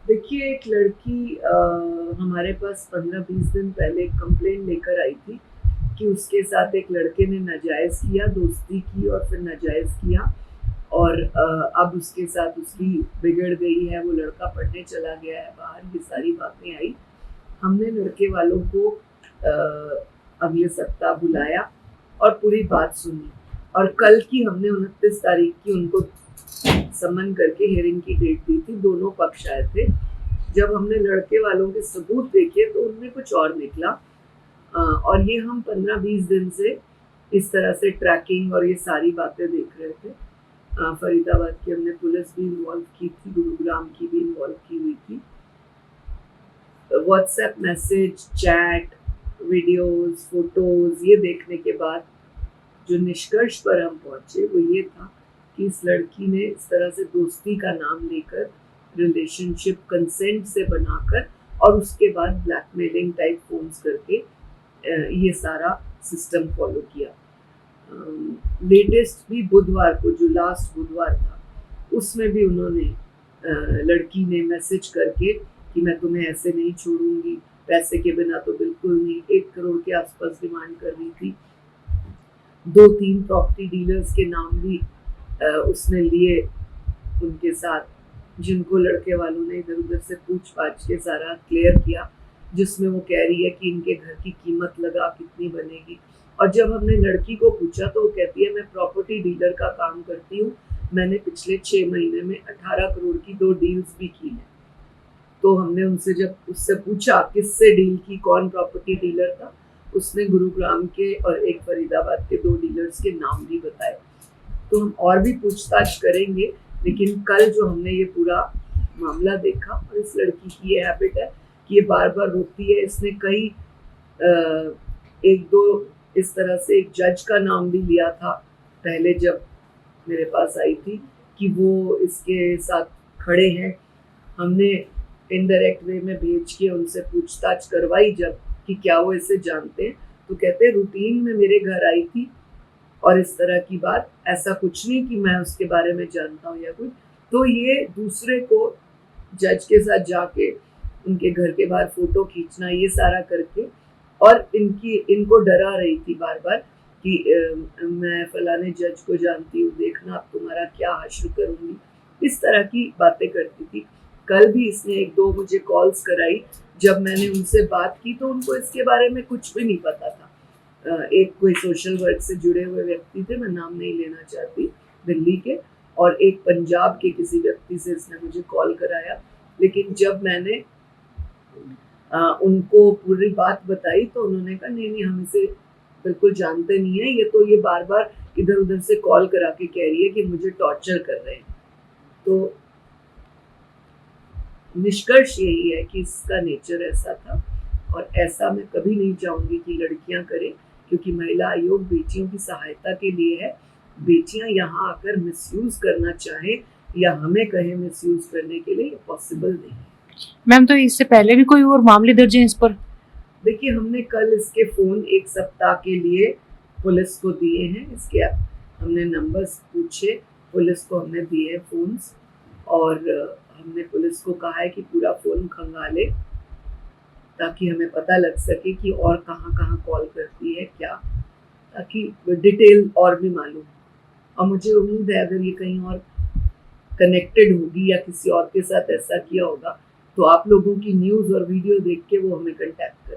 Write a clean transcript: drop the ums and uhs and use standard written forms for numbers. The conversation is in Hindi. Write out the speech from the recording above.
देखिए, एक लड़की हमारे पास 15-20 दिन पहले कंप्लेंट लेकर आई थी कि उसके साथ एक लड़के ने नाजायज़ किया, दोस्ती की और फिर नाजायज़ किया और अब उसके साथ उसकी बिगड़ गई है, वो लड़का पढ़ने चला गया है बाहर, ये सारी बातें आई। हमने लड़के वालों को अगले सप्ताह बुलाया और पूरी बात सुनी और कल की हमने 29 तारीख की उनको समन करके हियरिंग की डेट दी थी, दोनों पक्ष आए थे। जब हमने लड़के वालों के सबूत देखे तो उनमें कुछ और निकला और ये हम 15-20 दिन से इस तरह से ट्रैकिंग और ये सारी बातें देख रहे थे। फरीदाबाद की हमने पुलिस भी इन्वॉल्व की थी, गुरुग्राम की भी इन्वॉल्व की हुई थी। WhatsApp message, chat, videos, photos ये देखने के बाद जो निष्कर्ष पर हम पहुंचे वो ये था कि इस लड़की ने इस तरह से दोस्ती का नाम लेकर रिलेशनशिप कंसेंट से बनाकर और उसके बाद ब्लैकमेलिंग टाइप फोन्स करके ये सारा सिस्टम फॉलो किया। लेटेस्ट भी बुधवार को, जो लास्ट बुधवार था, उसमें भी उन्होंने लड़की ने मैसेज करके कि मैं तुम्हें ऐसे नहीं छोड़ूंगी, पैसे के बिना तो बिल्कुल नहीं, 1 करोड़ के आसपास डिमांड कर रही थी। 2-3 प्रॉपर्टी डीलर्स के नाम भी उसने लिए उनके साथ, जिनको लड़के वालों ने इधर उधर से पूछ पाछ के सारा क्लियर किया, जिसमें वो कह रही है कि इनके घर की कीमत लगा कितनी बनेगी। और जब हमने लड़की को पूछा तो वो कहती है मैं प्रॉपर्टी डीलर का काम करती हूँ, मैंने पिछले 6 महीने में 18 करोड़ की 2 डील्स भी की हैं। तो हमने उनसे जब उससे पूछा किससे डील की, कौन प्रॉपर्टी डीलर था, उसने गुरुग्राम के और एक फरीदाबाद के 2 डीलर्स के नाम भी बताए। तो हम और भी पूछताछ करेंगे, लेकिन कल जो हमने ये पूरा मामला देखा और इस लड़की की ये हैबिट है कि ये बार बार रोती है। इसने कई 1-2 इस तरह से एक जज का नाम भी लिया था पहले जब मेरे पास आई थी कि वो इसके साथ खड़े हैं। हमने इनडायरेक्ट वे में भेज के उनसे पूछताछ करवाई जब कि क्या वो इसे जानते हैं, तो कहते रूटीन में मेरे घर आई थी और इस तरह की बात, ऐसा कुछ नहीं कि मैं उसके बारे में जानता हूँ या कुछ। तो ये दूसरे को जज के साथ जाके उनके घर के बाहर फोटो खींचना, ये सारा करके, और इनको डरा रही थी बार बार कि मैं फलाने जज को जानती हूँ, देखना अब तुम्हारा क्या हश्र करूँगी, इस तरह की बातें करती थी। कल भी इसने 1-2 मुझे कॉल्स कराई, जब मैंने उनसे बात की तो उनको इसके बारे में कुछ भी नहीं पता था। एक कोई सोशल वर्क से जुड़े हुए व्यक्ति थे, मैं नाम नहीं लेना चाहती, दिल्ली के, और एक पंजाब के किसी व्यक्ति से इसने मुझे कॉल कराया। लेकिन जब मैंने उनको पूरी बात बताई तो उन्होंने कहा नहीं हम इसे बिल्कुल जानते नहीं है, ये बार बार इधर उधर से कॉल करा के कह रही है कि मुझे टॉर्चर कर रहे हैं। तो निष्कर्ष यही है कि इसका नेचर ऐसा था और ऐसा मैं कभी नहीं चाहूंगी कि लड़कियां करें, क्योंकि महिला आयोग बेटियों की सहायता के लिए है। बेटियां यहाँ आकर मिसयूज करना चाहे या हमें कहे मिसयूज करने के लिए, पॉसिबल नहीं है। मैम, तो इससे पहले भी कोई और मामले दर्ज हैं इस पर? देखिए, हमने कल इसके फ़ोन 1 सप्ताह के लिए पुलिस को दिए हैं। इसके हमने नंबर्स पूछे, पुलिस को हमने दिए फ़ोन्स, और हमने पुलिस को कहा है कि पूरा फ़ोन खंगाले ताकि हमें पता लग सके कि और कहाँ-कहाँ कॉल करती है क्या, ताकि डिटेल और भी मालूम हो। और मुझे उम्मीद है अगर ये कहीं और कनेक्टेड होगी या किसी और के साथ ऐसा किया होगा तो आप लोगों की न्यूज़ और वीडियो देख के वो हमें कॉन्टैक्ट करें।